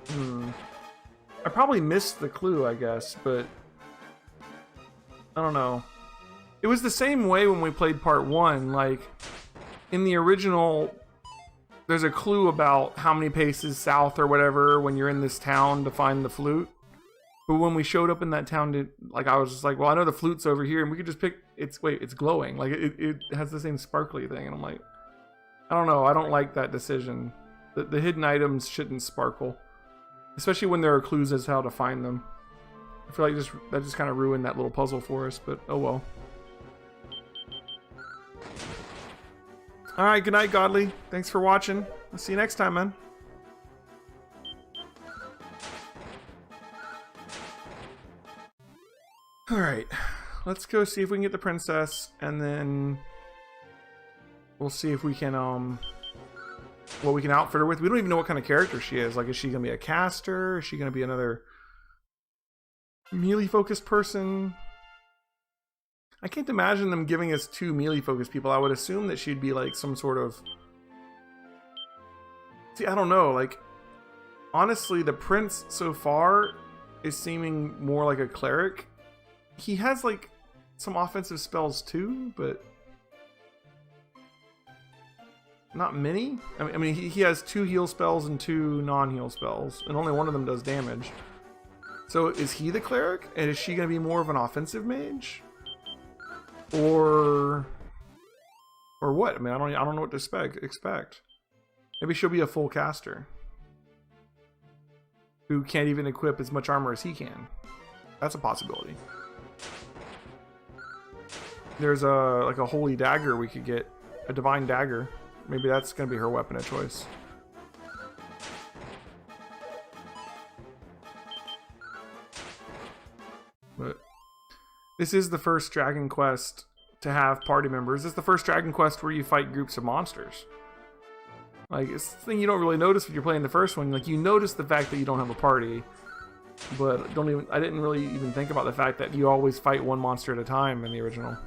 I probably missed the clue, I guess, but I don't know. It was the same way when we played part 1. Like, in the original, there's a clue about how many paces south or whatever when you're in this town to find the flute. But when we showed up in that town, I was just like, well, I know the flute's over here, and we could just pick. It's glowing. Like it has the same sparkly thing, and I'm like, I don't know. I don't like that decision. The hidden items shouldn't sparkle, especially when there are clues as to how to find them. I feel like that just kind of ruined that little puzzle for us. But oh well. All right, good night, Godly. Thanks for watching. I'll see you next time, man. All right, let's go see if we can get the princess, and then we'll see if we can what we can outfit her with. We don't even know what kind of character she is. Like, is she gonna be a caster? Is she gonna be another melee focused person? I can't imagine them giving us 2 melee focused people. I would assume that she'd be like some sort of... See, I don't know. Like, honestly, the prince so far is seeming more like a cleric. He has like some offensive spells too, but not many. I mean, he has 2 heal spells and 2 non-heal spells, and only one of them does damage. So is he the cleric? And is she going to be more of an offensive mage? Or what? I mean, I don't know what to expect. Maybe she'll be a full caster who can't even equip as much armor as he can. That's a possibility. There's a holy dagger we could get, a divine dagger. Maybe that's gonna be her weapon of choice. But this is the first Dragon Quest to have party members. This is the first Dragon Quest where you fight groups of monsters. Like, it's the thing you don't really notice when you're playing the first one. Like, you notice the fact that you don't have a party, but I didn't really even think about the fact that you always fight one monster at a time in the original.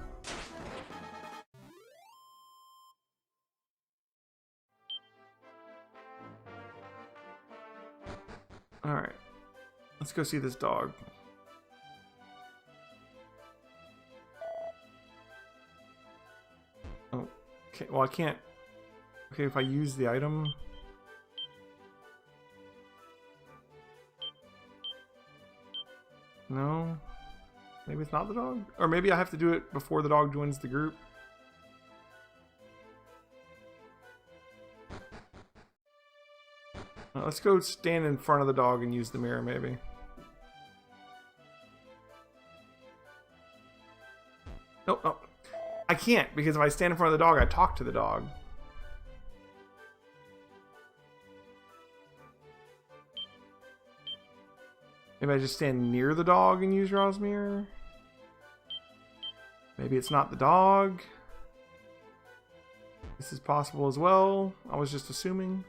Alright. Let's go see this dog. Oh, okay. Well, I can't... Okay, if I use the item... No? Maybe it's not the dog? Or maybe I have to do it before the dog joins the group. Let's go stand in front of the dog and use the mirror, maybe. Nope, oh. I can't, because if I stand in front of the dog, I talk to the dog. Maybe I just stand near the dog and use Ra's mirror. Maybe it's not the dog. This is possible as well. I was just assuming.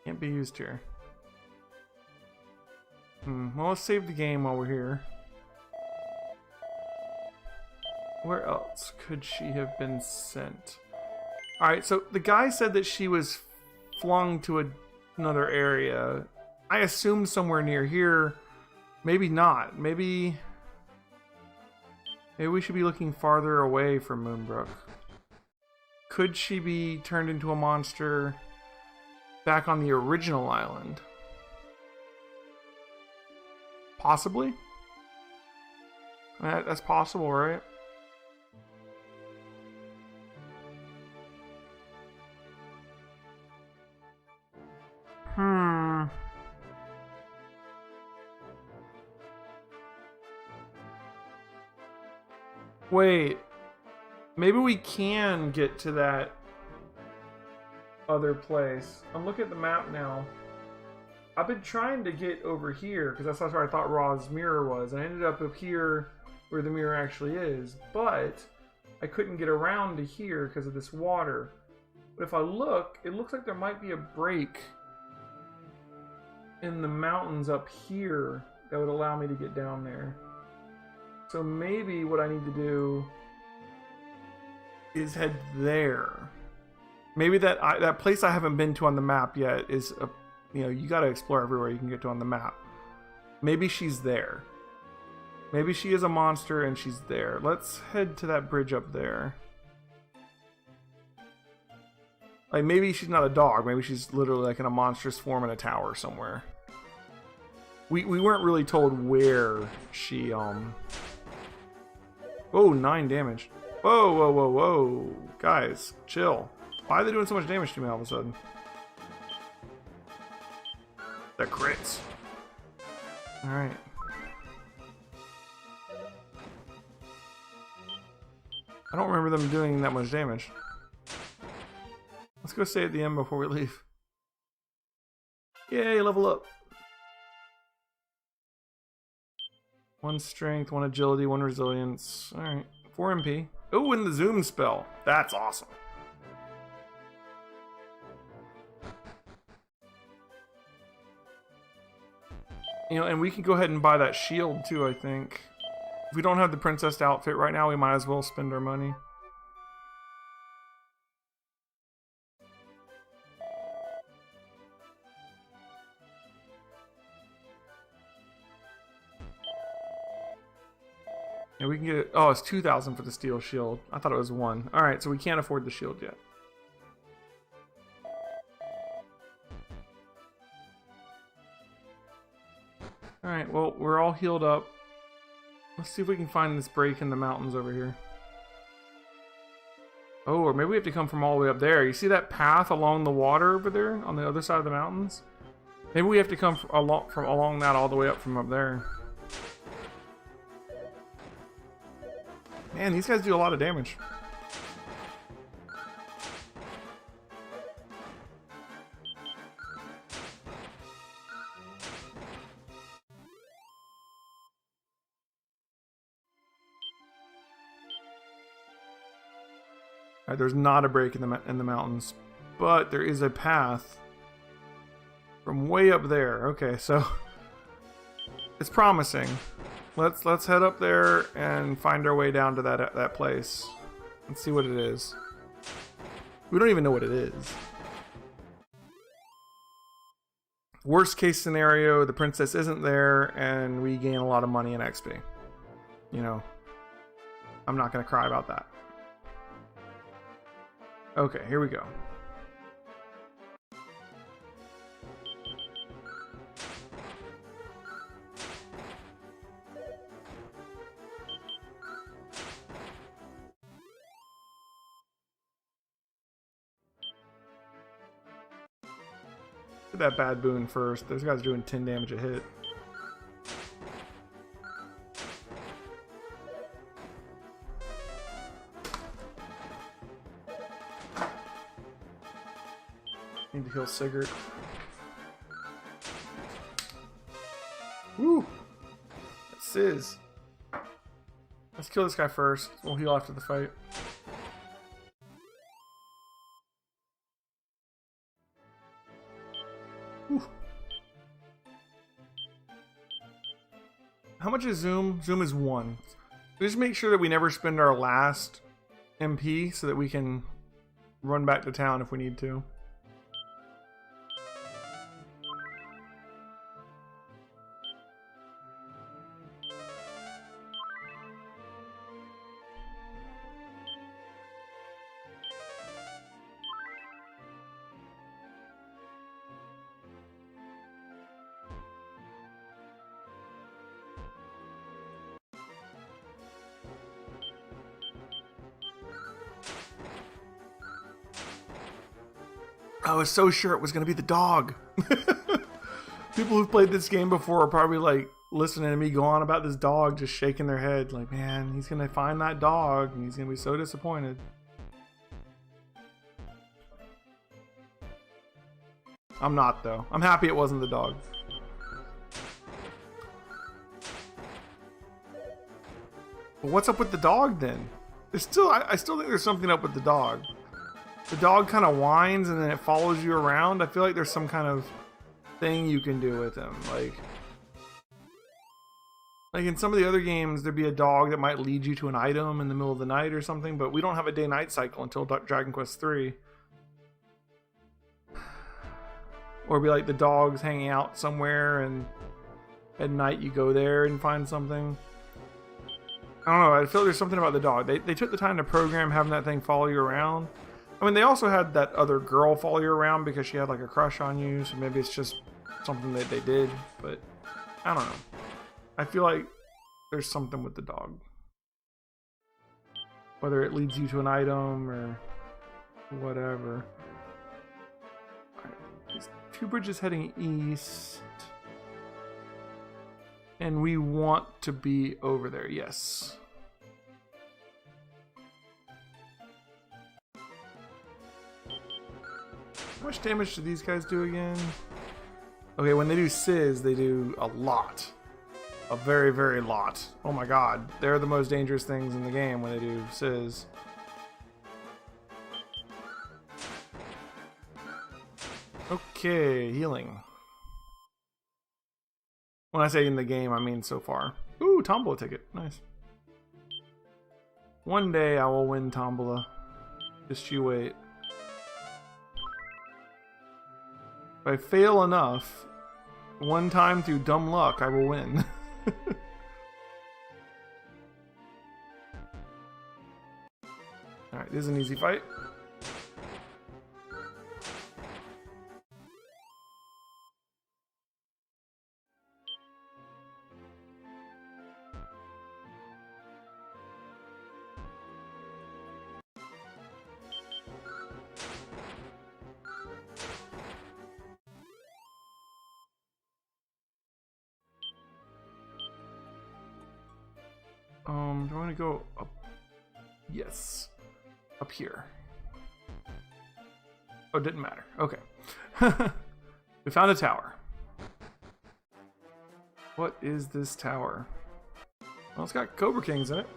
Can't be used here. Well, let's save the game while we're here. Where else could she have been sent? Alright, so the guy said that she was flung to another area. I assume somewhere near here. Maybe not. Maybe we should be looking farther away from Moonbrook. Could she be turned into a monster back on the original island? Possibly. That's possible, right? Wait. Maybe we can get to that other place. I'm looking at the map now. I've been trying to get over here because that's where I thought Ra's mirror was. And I ended up here where the mirror actually is. But I couldn't get around to here because of this water. But if I look, it looks like there might be a break in the mountains up here that would allow me to get down there. So maybe what I need to do is head there. Maybe that place I haven't been to on the map yet is a, you know, you got to explore everywhere you can get to on the map. Maybe she's there. Maybe she is a monster and she's there. Let's head to that bridge up there. Like, maybe she's not a dog. Maybe she's literally like in a monstrous form in a tower somewhere. We weren't really told where she, Oh, 9 damage. Whoa, whoa, whoa, whoa. Guys, chill. Why are they doing so much damage to me all of a sudden? They're crits. Alright. I don't remember them doing that much damage. Let's go stay at the end before we leave. Yay, level up. 1 strength, 1 agility, 1 resilience. Alright. 4 MP. Oh, and the zoom spell. That's awesome. You know, and we can go ahead and buy that shield too, I think. If we don't have the princess outfit right now, we might as well spend our money. Yeah, we can get it. Oh, it's 2,000 for the steel shield. I thought it was 1. Alright, so we can't afford the shield yet. Alright, well, we're all healed up. Let's see if we can find this break in the mountains over here. Oh, or maybe we have to come from all the way up there. You see that path along the water over there on the other side of the mountains? Maybe we have to come from along that all the way up from up there. Man, these guys do a lot of damage. Alright, there's not a break in the mountains, but there is a path from way up there. Okay, so it's promising. Let's head up there and find our way down to that place and see what it is. We don't even know what it is. Worst case scenario, the princess isn't there and we gain a lot of money in XP. You know, I'm not going to cry about that. Okay, here we go. Get that bad boon first. Those guys are doing 10 damage a hit. Need to heal Sigurd. Woo! That's Sizz. Let's kill this guy first. We'll heal after the fight. Whew. How much is Zoom? Zoom is 1. Just make sure that we never spend our last MP so that we can run back to town if we need to. I was so sure it was going to be the dog. People who've played this game before are probably like listening to me go on about this dog, just shaking their head like, man, he's going to find that dog and he's going to be so disappointed. I'm not, though. I'm happy it wasn't the dog. But what's up with the dog then? There's still, I still think there's something up with the dog. The dog kind of whines and then it follows you around. I feel like there's some kind of thing you can do with him. Like in some of the other games, there'd be a dog that might lead you to an item in the middle of the night or something, but we don't have a day-night cycle until Dragon Quest III. Or it'd be like the dog's hanging out somewhere and at night you go there and find something. I don't know, I feel there's something about the dog. They took the time to program having that thing follow you around. I mean, they also had that other girl follow you around because she had like a crush on you, so maybe it's just something that they did, but I don't know. I feel like there's something with the dog. Whether it leads you to an item or whatever. Alright, there's 2 bridges heading east. And we want to be over there, yes. How much damage do these guys do again? Okay, when they do Sizz, they do a lot. A very, very lot. Oh my god. They're the most dangerous things in the game when they do Sizz. Okay, healing. When I say in the game, I mean so far. Ooh, Tombola ticket. Nice. One day I will win Tombola. Just you wait. If I fail enough, one time through dumb luck, I will win. Alright, this is an easy fight. Do I want to go up? Yes. Up here. Oh, it didn't matter. Okay. We found a tower. What is this tower? Well, it's got Cobra Kings in it.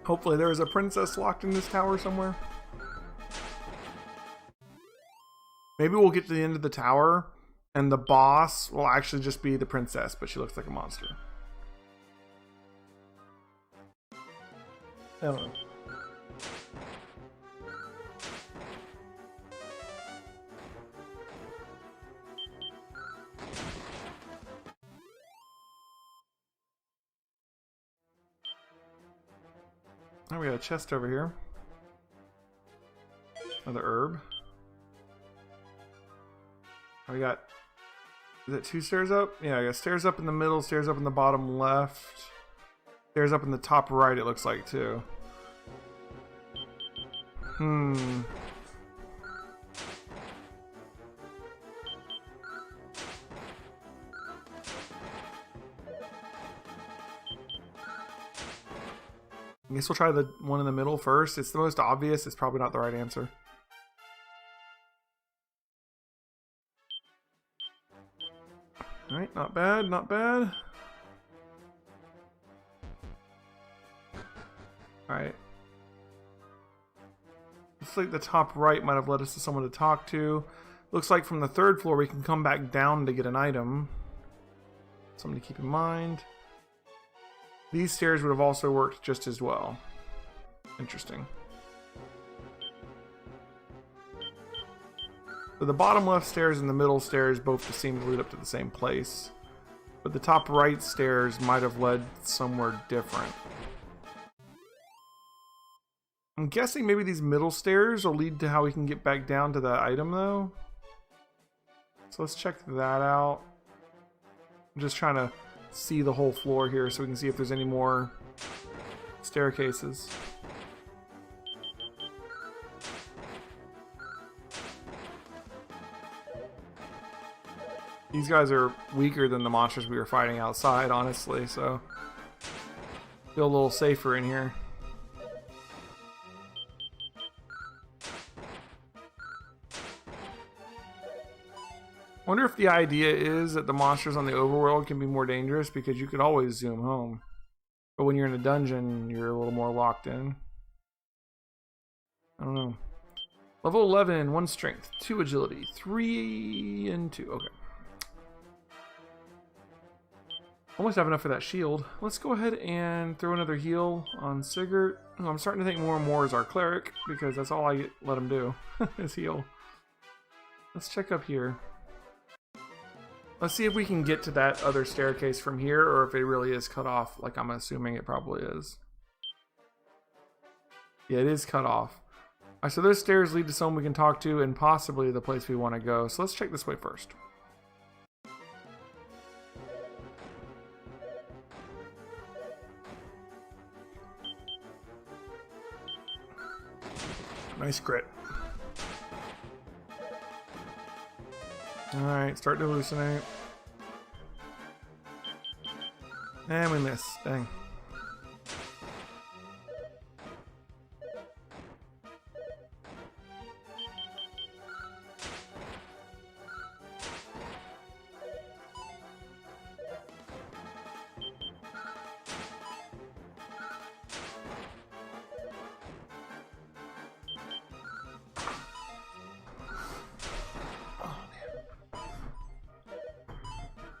Hopefully there is a princess locked in this tower somewhere. Maybe we'll get to the end of the tower and the boss will actually just be the princess, but she looks like a monster. I don't know. Now we got a chest over here. Another herb. We got, is it 2 stairs up? Yeah, I got stairs up in the middle, stairs up in the bottom left, stairs up in the top right, it looks like, too. I guess we'll try the one in the middle first. It's the most obvious. It's probably not the right answer. Alright, not bad, not bad. Alright. Looks like the top right might have led us to someone to talk to. Looks like from the 3rd floor we can come back down to get an item. Something to keep in mind. These stairs would have also worked just as well. Interesting. So the bottom left stairs and the middle stairs both seem to lead up to the same place. But the top right stairs might have led somewhere different. I'm guessing maybe these middle stairs will lead to how we can get back down to that item though. So let's check that out. I'm just trying to see the whole floor here so we can see if there's any more staircases. These guys are weaker than the monsters we were fighting outside, honestly, so feel a little safer in here. Wonder if the idea is that the monsters on the overworld can be more dangerous because you could always zoom home. But when you're in a dungeon, you're a little more locked in. I don't know. Level 11, 1 strength, 2 agility, 3 and 2. Okay. Almost have enough for that shield. Let's go ahead and throw another heal on Sigurd. Oh, I'm starting to think more and more as our cleric, because that's all I let him do, is heal. Let's check up here. Let's see if we can get to that other staircase from here, or if it really is cut off, like I'm assuming it probably is. Yeah, it is cut off. Alright, so those stairs lead to someone we can talk to, and possibly the place we want to go. So let's check this way first. Nice crit. Alright, start to hallucinate. And we miss. Dang.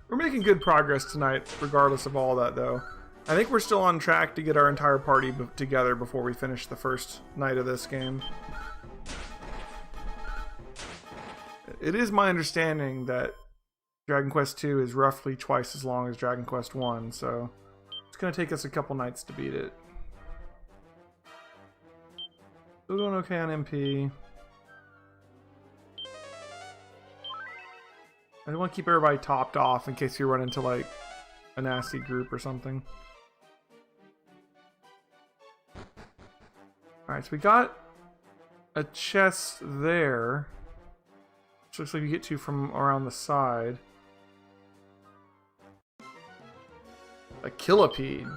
We're making good progress tonight, regardless of all that, though. I think we're still on track to get our entire party together before we finish the first night of this game. It is my understanding that Dragon Quest II is roughly twice as long as Dragon Quest I, so it's going to take us a couple nights to beat it. Still doing okay on MP. I want to keep everybody topped off in case we run into like a nasty group or something. Alright, so we got a chest there, which looks like you get to from around the side. A Killipede.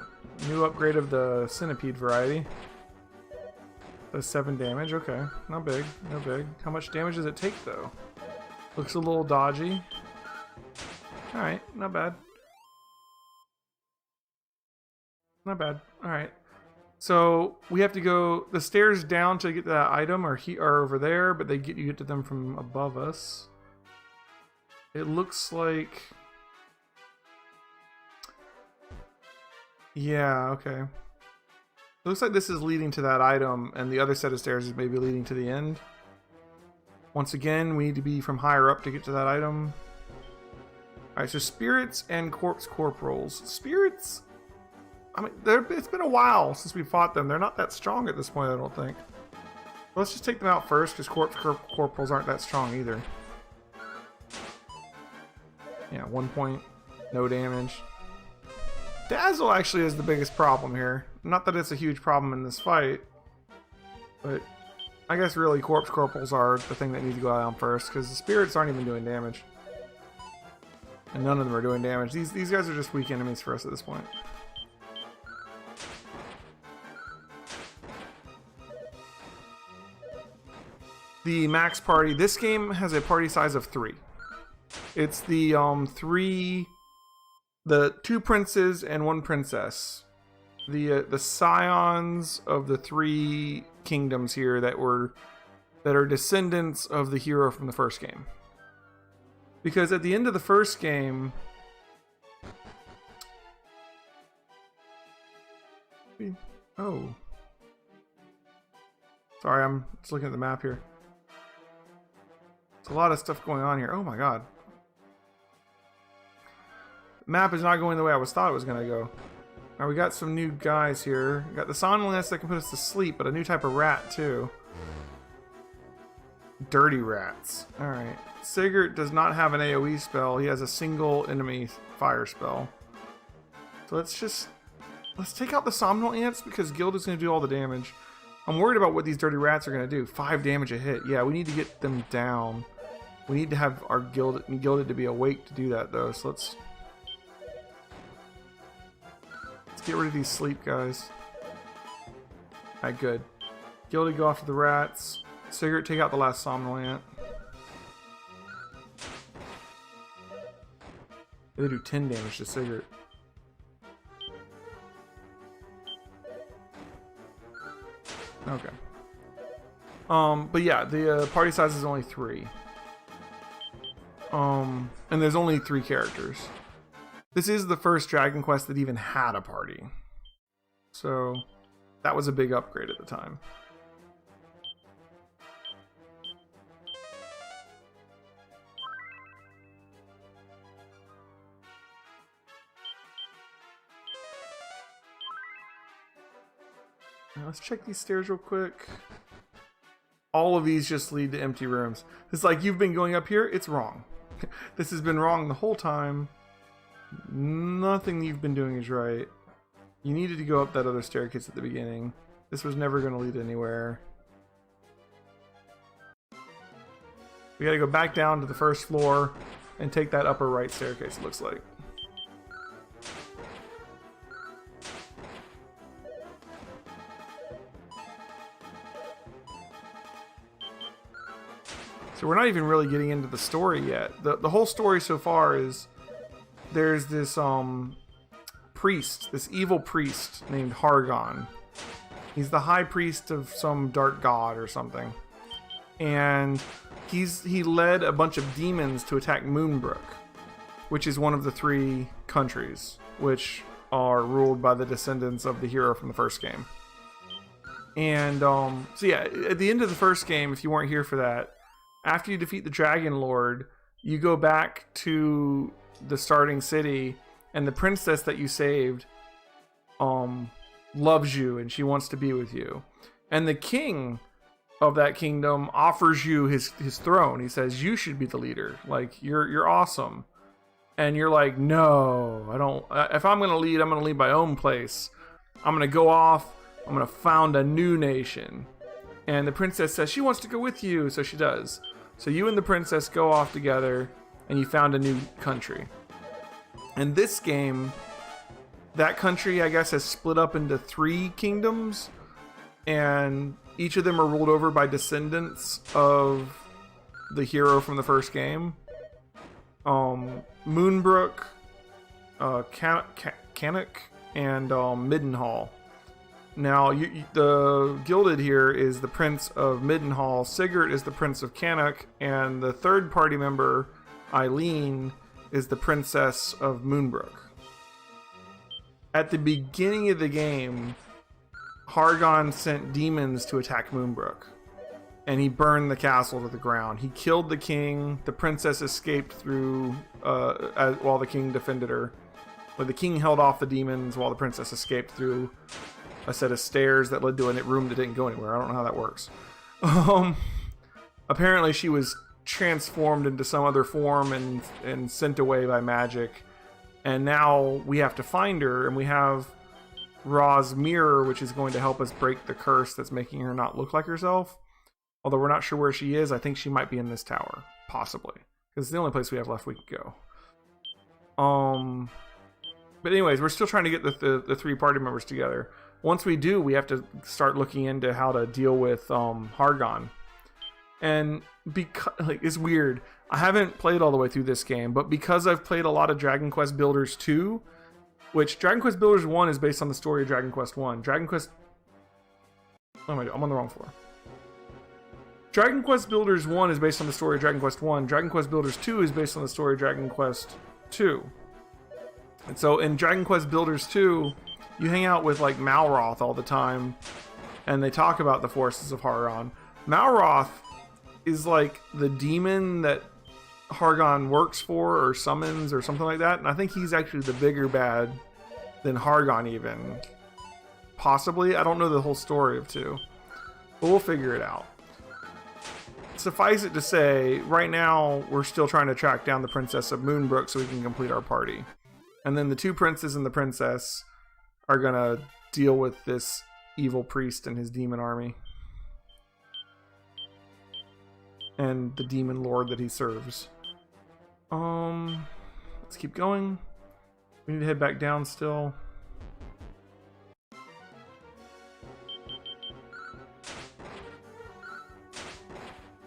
New upgrade of the Centipede variety. Does 7 damage, okay. Not big, no big. How much damage does it take though? Looks a little dodgy. Alright, not bad. Not bad. Alright. So we have to go the stairs down to get to that item are over there, but you get to them from above us. It looks like, yeah, okay. It looks like this is leading to that item, and the other set of stairs is maybe leading to the end. Once again, we need to be from higher up to get to that item. Alright, so spirits and corporals. Spirits, I mean, it's been a while since we fought them. They're not that strong at this point, I don't think. Let's just take them out first, because corporals aren't that strong either. Yeah, 1 point, no damage. Dazzle actually is the biggest problem here. Not that it's a huge problem in this fight, but I guess really corporals are the thing that needs to go out first, because the spirits aren't even doing damage. And none of them are doing damage. These guys are just weak enemies for us at this point. The max party, this game has a party size of 3. It's the 2 princes and 1 princess. The scions of the 3 kingdoms here that are descendants of the hero from the first game. Because at the end of the first game, oh, sorry, I'm just looking at the map here. There's a lot of stuff going on here. Oh my god. The map is not going the way I thought it was going to go. Alright, we got some new guys here. We got the somnolence that can put us to sleep, but a new type of rat too. Dirty rats. Alright. Sigurd does not have an AoE spell. He has a single enemy fire spell. So let's take out the somnol ants, because Guild is going to do all the damage. I'm worried about what these dirty rats are going to do. 5 damage a hit. Yeah, we need to get them down. We need to have our gilded to be awake to do that though. So let's get rid of these sleep guys. Alright, good. Gilded, go after the rats. Sigurd, take out the last somnolant. They do 10 damage to Sigurd. Okay. But yeah, the party size is only 3. And there's only 3 characters. This is the first Dragon Quest that even had a party. So that was a big upgrade at the time. Now let's check these stairs real quick. All of these just lead to empty rooms. It's like you've been going up here, it's wrong. This has been wrong the whole time. Nothing you've been doing is right. You needed to go up that other staircase at the beginning. This was never going to lead anywhere. We got to go back down to the first floor and take that upper right staircase, it looks like. So we're not even really getting into the story yet. The whole story so far is there's this priest, this evil priest named Hargon. He's the high priest of some dark god or something. And he led a bunch of demons to attack Moonbrook, which is one of the 3 countries which are ruled by the descendants of the hero from the first game. And so yeah, at the end of the first game, if you weren't here for that, after you defeat the Dragon Lord, you go back to the starting city, and the princess that you saved loves you and she wants to be with you. And the king of that kingdom offers you his throne. He says, you should be the leader. Like, you're awesome. And you're like, no, I don't. If I'm going to lead, I'm going to lead my own place. I'm going to go off. I'm going to found a new nation. And the princess says she wants to go with you, so she does. So you and the princess go off together, and you found a new country. In this game, that country, I guess, has split up into 3 kingdoms, and each of them are ruled over by descendants of the hero from the first game. Moonbrook, Cannock, and Middenhall. Now, the Gilded here is the Prince of Middenhall, Sigurd is the Prince of Cannock, and the third party member, Eileen, is the Princess of Moonbrook. At the beginning of the game, Hargon sent demons to attack Moonbrook, and he burned the castle to the ground. He killed the king. The princess escaped through while the king defended her. But the king held off the demons while the princess escaped through a set of stairs that led to a room that didn't go anywhere. I don't know how that works. Apparently she was transformed into some other form and sent away by magic. And now we have to find her, and we have Ra's mirror, which is going to help us break the curse that's making her not look like herself. Although we're not sure where she is. I think she might be in this tower, possibly, because it's the only place we have left we can go. But anyways, we're still trying to get the 3 party members together. Once we do, we have to start looking into how to deal with Hargon. And because, like, it's weird. I haven't played all the way through this game, but because I've played a lot of Dragon Quest Builders 2, which Dragon Quest Builders 1 is based on the story of Dragon Quest 1. Oh my God, I'm on the wrong floor. Dragon Quest Builders 1 is based on the story of Dragon Quest 1. Dragon Quest Builders 2 is based on the story of Dragon Quest 2. And so in Dragon Quest Builders 2, you hang out with like Malroth all the time, and they talk about the forces of Hargon. Malroth is like the demon that Hargon works for or summons or something like that, and I think he's actually the bigger bad than Hargon even. Possibly. I don't know the whole story of 2, but we'll figure it out. Suffice it to say, right now we're still trying to track down the Princess of Moonbrook so we can complete our party. And then the 2 princes and the princess are gonna deal with this evil priest and his demon army. And the demon lord that he serves. Let's keep going. We need to head back down still.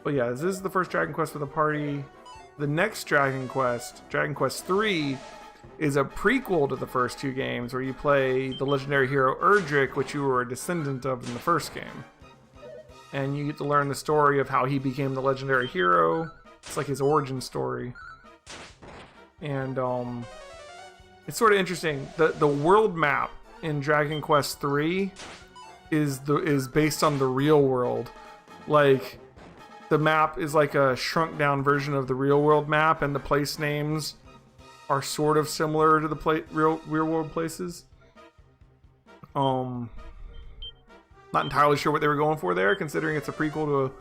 But yeah, this is the first Dragon Quest for the party. The next Dragon Quest, Dragon Quest 3, is a prequel to the first 2 games where you play the legendary hero Erdrick, which you were a descendant of in the first game. and you get to learn the story of how he became the legendary hero. It's like his origin story. And it's sort of interesting. The world map in Dragon Quest III is based on the real world. Like, the map is like a shrunk down version of the real world map, and the place names are sort of similar to the real world places. Not entirely sure what they were going for there, considering it's a prequel to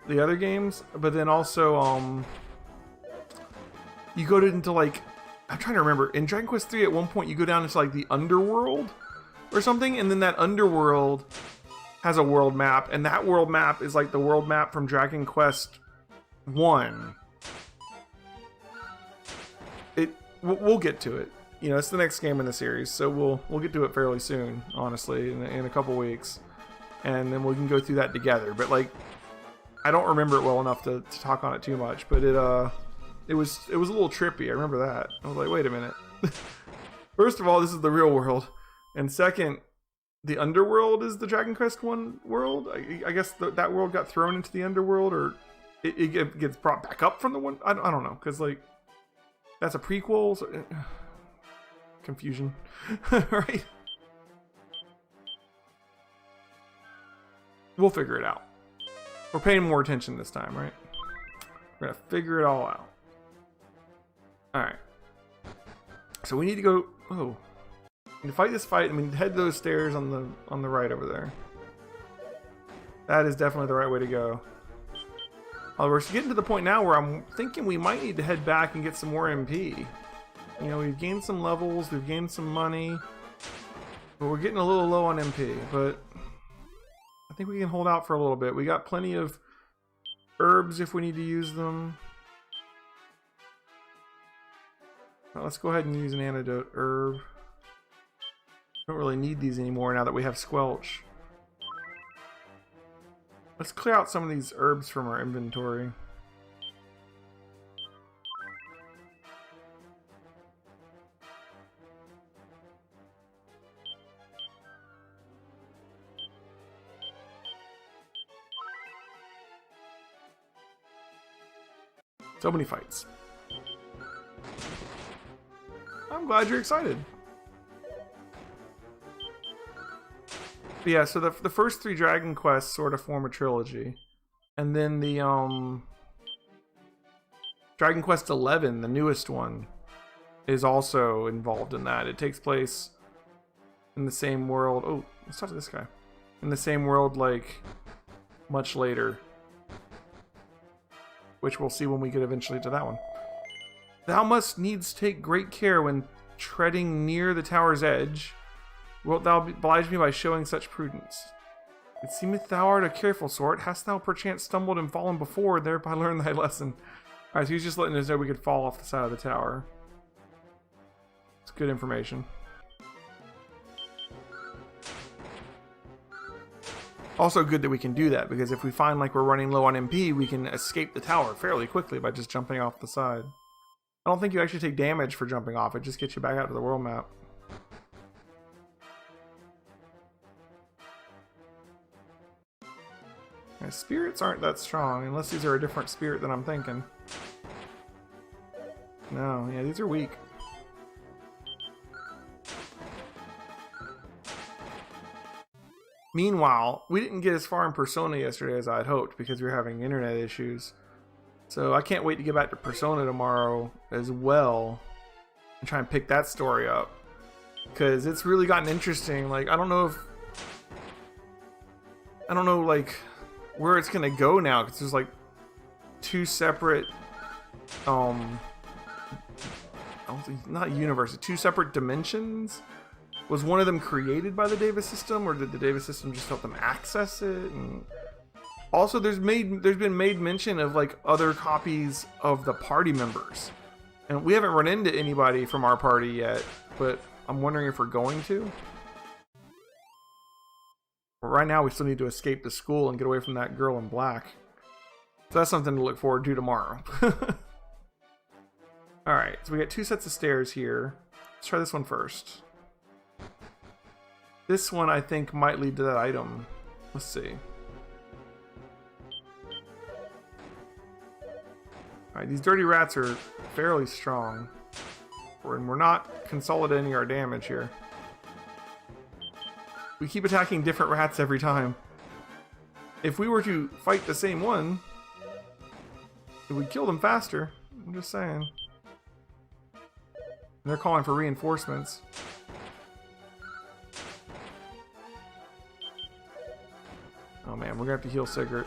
the other games. But then also, you go into like, I'm trying to remember, in Dragon Quest III at one point you go down into like the underworld or something, and then that underworld has a world map, and that world map is like the world map from Dragon Quest 1. We'll get to it. You know, it's the next game in the series, so we'll get to it fairly soon, honestly, in a couple weeks, and then we can go through that together. But like, I don't remember it well enough to talk on it too much, but it was a little trippy. I remember that. I was like, wait a minute. First of all, this is the real world, and second, the underworld is the Dragon Quest 1 world. I guess that world got thrown into the underworld, or it gets brought back up from the one. I don't know, because like, that's a prequel. So, confusion. Right? We'll figure it out. We're paying more attention this time, right? We're gonna figure it all out. Alright. So we need to go. Oh. We need to fight this fight, and we need to head those stairs on the right over there. That is definitely the right way to go. We're getting to the point now where I'm thinking we might need to head back and get some more MP. You know, we've gained some levels, we've gained some money, but we're getting a little low on MP. But I think we can hold out for a little bit. We got plenty of herbs if we need to use them. Well, let's go ahead and use an antidote herb. Don't really need these anymore now that we have Squelch. Let's clear out some of these herbs from our inventory. So many fights. I'm glad you're excited. But yeah, so the first 3 Dragon Quests sort of form a trilogy. And then the Dragon Quest XI, the newest one, is also involved in that. It takes place in the same world. Oh, let's talk to this guy. In the same world, like, much later. Which we'll see when we get eventually to that one. Thou must needs take great care when treading near the tower's edge. Wilt thou oblige me by showing such prudence? It seemeth thou art a careful sort. Hast thou perchance stumbled and fallen before, thereby learn thy lesson? Alright, so he's just letting us know we could fall off the side of the tower. It's good information. Also good that we can do that, because if we find like we're running low on MP, we can escape the tower fairly quickly by just jumping off the side. I don't think you actually take damage for jumping off. It just gets you back out to the world map. Yeah, spirits aren't that strong, unless these are a different spirit than I'm thinking. No, yeah, these are weak. Meanwhile, we didn't get as far in Persona yesterday as I had hoped because we were having internet issues. So I can't wait to get back to Persona tomorrow as well and try and pick that story up. Because it's really gotten interesting. Like, I don't know like where it's gonna go now, because there's like 2 separate not universes, 2 separate dimensions. Was one of them created by the Davis system, or did the Davis system just help them access it? And also, there's been made mention of like other copies of the party members, and we haven't run into anybody from our party yet, but I'm wondering if we're going to. But right now, we still need to escape the school and get away from that girl in black. So that's something to look forward to tomorrow. Alright, so we got 2 sets of stairs here. Let's try this one first. This one, I think, might lead to that item. Let's see. Alright, these dirty rats are fairly strong. And we're not consolidating our damage here. We keep attacking different rats every time. If we were to fight the same one, it would kill them faster. I'm just saying. And they're calling for reinforcements. Oh man, we're gonna have to heal Sigurd.